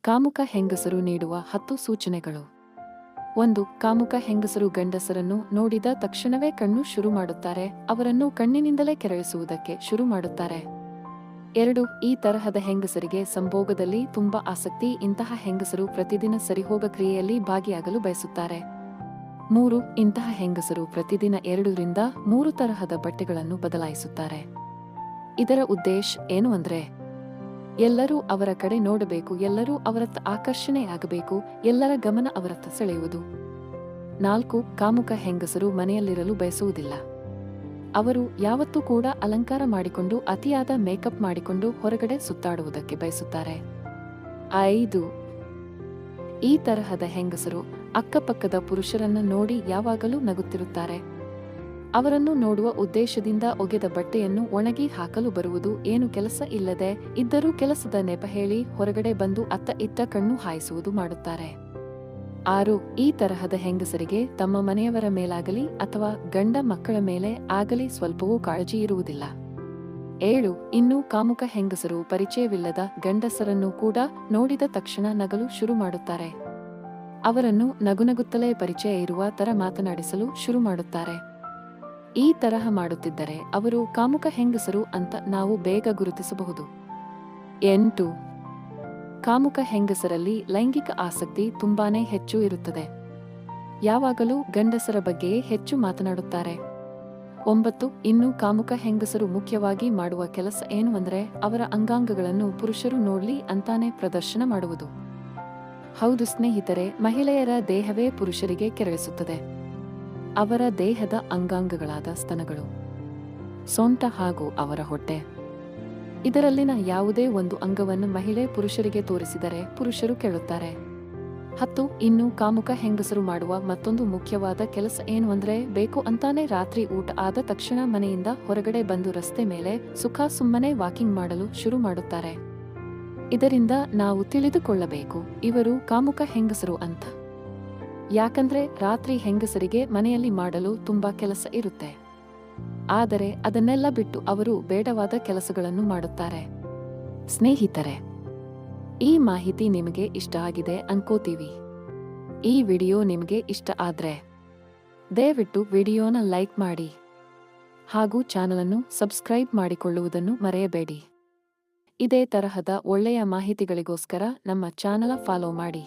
ಕಾಮುಕ ಹೆಂಗಸರು ನೀಡುವ 10 ಸೂಚನೆಗಳು. 1. ಕಾಮುಕ ಹೆಂಗಸರು ಗಂಡಸರನ್ನು ನೋಡಿದ ತಕ್ಷಣವೇ ಕಣ್ಣು ಶುರು ಮಾಡುತ್ತಾರೆ, ಅವರನ್ನು ಕಣ್ಣಿನಿಂದಲೇ ಕೆರಳಿಸುವುದಕ್ಕೆ ಶುರು ಮಾಡುತ್ತಾರೆ. 2. ಈ ತರಹದ ಹೆಂಗಸರಿಗೆ ಸಂಭೋಗದಲ್ಲಿ ತುಂಬಾ ಆಸಕ್ತಿ, ಇಂತಹ ಹೆಂಗಸರು ಪ್ರತಿದಿನ ಸರಿಹೋಗ ಕ್ರಿಯೆಯಲ್ಲಿ ಭಾಗಿಯಾಗಲು ಬಯಸುತ್ತಾರೆ. 3. ಇಂತಹ ಹೆಂಗಸರು ಪ್ರತಿದಿನ 2 ರಿಂದ 3 ತರಹದ ಬಟ್ಟೆಗಳನ್ನು ಬದಲಾಯಿಸುತ್ತಾರೆ. ಇದರ ಉದ್ದೇಶ ಏನು ಅಂದ್ರೆ ಎಲ್ಲರೂ ಅವರ ಕಡೆ ನೋಡಬೇಕು, ಎಲ್ಲರೂ ಅವರತ್ತ ಆಕರ್ಷಣೆಯಾಗಬೇಕು, ಎಲ್ಲರ ಗಮನ ಅವರತ್ತ ಸೆಳೆಯುವುದು. 4. ಕಾಮುಕ ಹೆಂಗಸರು ಮನೆಯಲ್ಲಿರಲು ಬಯಸುವುದಿಲ್ಲ. ಅವರು ಯಾವತ್ತೂ ಕೂಡ ಅಲಂಕಾರ ಮಾಡಿಕೊಂಡು ಅತಿಯಾದ ಮೇಕಪ್ ಮಾಡಿಕೊಂಡು ಹೊರಗಡೆ ಸುತ್ತಾಡುವುದಕ್ಕೆ ಬಯಸುತ್ತಾರೆ. 5. ಈ ತರಹದ ಹೆಂಗಸರು ಅಕ್ಕಪಕ್ಕದ ಪುರುಷರನ್ನ ನೋಡಿ ಯಾವಾಗಲೂ ನಗುತ್ತಿರುತ್ತಾರೆ. ಅವರನ್ನು ನೋಡುವ ಉದ್ದೇಶದಿಂದ ಒಗೆದ ಬಟ್ಟೆಯನ್ನು ಒಣಗಿ ಹಾಕಲು ಬರುವುದು, ಏನು ಕೆಲಸ ಇಲ್ಲದೆ ಇದ್ದರೂ ಕೆಲಸದ ನೆಪ ಹೇಳಿ ಹೊರಗಡೆ ಬಂದು ಅತ್ತ ಇತ್ತ ಕಣ್ಣು ಹಾಯಿಸುವುದು ಮಾಡುತ್ತಾರೆ. 6. ಈ ತರಹದ ಹೆಂಗಸರಿಗೆ ತಮ್ಮ ಮನೆಯವರ ಮೇಲಾಗಲಿ ಅಥವಾ ಗಂಡ ಮಕ್ಕಳ ಮೇಲೆ ಆಗಲಿ ಸ್ವಲ್ಪವೂ ಕಾಳಜಿ ಇರುವುದಿಲ್ಲ. 7. ಇನ್ನು ಕಾಮುಕ ಹೆಂಗಸರು ಪರಿಚಯವಿಲ್ಲದ ಗಂಡಸರನ್ನು ಕೂಡ ನೋಡಿದ ತಕ್ಷಣ ನಗಲು ಶುರು ಮಾಡುತ್ತಾರೆ. ಅವರನ್ನು ನಗುನಗುತ್ತಲೇ ಪರಿಚಯ ಇರುವ ತರ ಮಾತನಾಡಿಸಲು ಶುರು ಮಾಡುತ್ತಾರೆ. ಈ ತರಹ ಮಾಡುತ್ತಿದ್ದರೆ ಅವರು ಕಾಮುಕ ಹೆಂಗಸರು ಅಂತ ನಾವು ಬೇಗ ಗುರುತಿಸಬಹುದು. 8. ಕಾಮುಕ ಹೆಂಗಸರಲ್ಲಿ ಲೈಂಗಿಕ ಆಸಕ್ತಿ ತುಂಬಾನೇ ಹೆಚ್ಚು ಇರುತ್ತದೆ. ಯಾವಾಗಲೂ ಗಂಡಸರ ಬಗ್ಗೆಯೇ ಹೆಚ್ಚು ಮಾತನಾಡುತ್ತಾರೆ. 9. ಇನ್ನು ಕಾಮುಕ ಹೆಂಗಸರು ಮುಖ್ಯವಾಗಿ ಮಾಡುವ ಕೆಲಸ ಏನು ಅಂದ್ರೆ ಅವರ ಅಂಗಾಂಗಗಳನ್ನು ಪುರುಷರು ನೋಡ್ಲಿ ಅಂತಾನೆ ಪ್ರದರ್ಶನ ಮಾಡುವುದು. ಹೌದು ಸ್ನೇಹಿತರೆ, ಮಹಿಳೆಯರ ದೇಹವೇ ಪುರುಷರಿಗೆ ಕೆರಳಿಸುತ್ತದೆ. ಅವರ ದೇಹದ ಅಂಗಾಂಗಗಳಾದ ಸ್ತನಗಳು, ಸೊಂಟ ಹಾಗೂ ಅವರ ಹೊಟ್ಟೆ, ಇದರಲ್ಲಿನ ಯಾವುದೇ ಒಂದು ಅಂಗವನ್ನು ಮಹಿಳೆ ಪುರುಷರಿಗೆ ತೋರಿಸಿದರೆ ಪುರುಷರು ಕೇಳುತ್ತಾರೆ. 10. ಇನ್ನು ಕಾಮುಕ ಹೆಂಗಸರು ಮಾಡುವ ಮತ್ತೊಂದು ಮುಖ್ಯವಾದ ಕೆಲಸ ಏನು ಅಂದ್ರೆ ಬೇಕು ಅಂತಾನೆ ರಾತ್ರಿ ಊಟ ಆದ ತಕ್ಷಣ ಮನೆಯಿಂದ ಹೊರಗಡೆ ಬಂದು ರಸ್ತೆ ಮೇಲೆ ಸುಖ ಸುಮ್ಮನೆ ವಾಕಿಂಗ್ ಮಾಡಲು ಶುರು ಮಾಡುತ್ತಾರೆ. ಇದರಿಂದ ನಾವು ತಿಳಿದುಕೊಳ್ಳಬೇಕು ಇವರು ಕಾಮುಕ ಹೆಂಗಸರು ಅಂತ. ಯಾಕಂದ್ರೆ ರಾತ್ರಿ ಹೆಂಗಸರಿಗೆ ಮನೆಯಲ್ಲಿ ಮಾಡಲು ತುಂಬಾ ಕೆಲಸ ಇರುತ್ತೆ, ಆದರೆ ಅದನ್ನೆಲ್ಲ ಬಿಟ್ಟು ಅವರು ಬೇಡವಾದ ಕೆಲಸಗಳನ್ನು ಮಾಡುತ್ತಾರೆ. ಸ್ನೇಹಿತರೆ, ಈ ಮಾಹಿತಿ ನಿಮಗೆ ಇಷ್ಟ ಆಗಿದೆ ಅನ್ಕೋತೀವಿ. ಈ ವಿಡಿಯೋ ನಿಮಗೆ ಇಷ್ಟ ಆದ್ರೆ ದಯವಿಟ್ಟು ವಿಡಿಯೋನ ಲೈಕ್ ಮಾಡಿ ಹಾಗೂ ಚಾನಲನ್ನು ಸಬ್ಸ್ಕ್ರೈಬ್ ಮಾಡಿಕೊಳ್ಳುವುದನ್ನು ಮರೆಯಬೇಡಿ. ಇದೇ ತರಹದ ಒಳ್ಳೆಯ ಮಾಹಿತಿಗಳಿಗೋಸ್ಕರ ನಮ್ಮ ಚಾನಲ ಫಾಲೋ ಮಾಡಿ.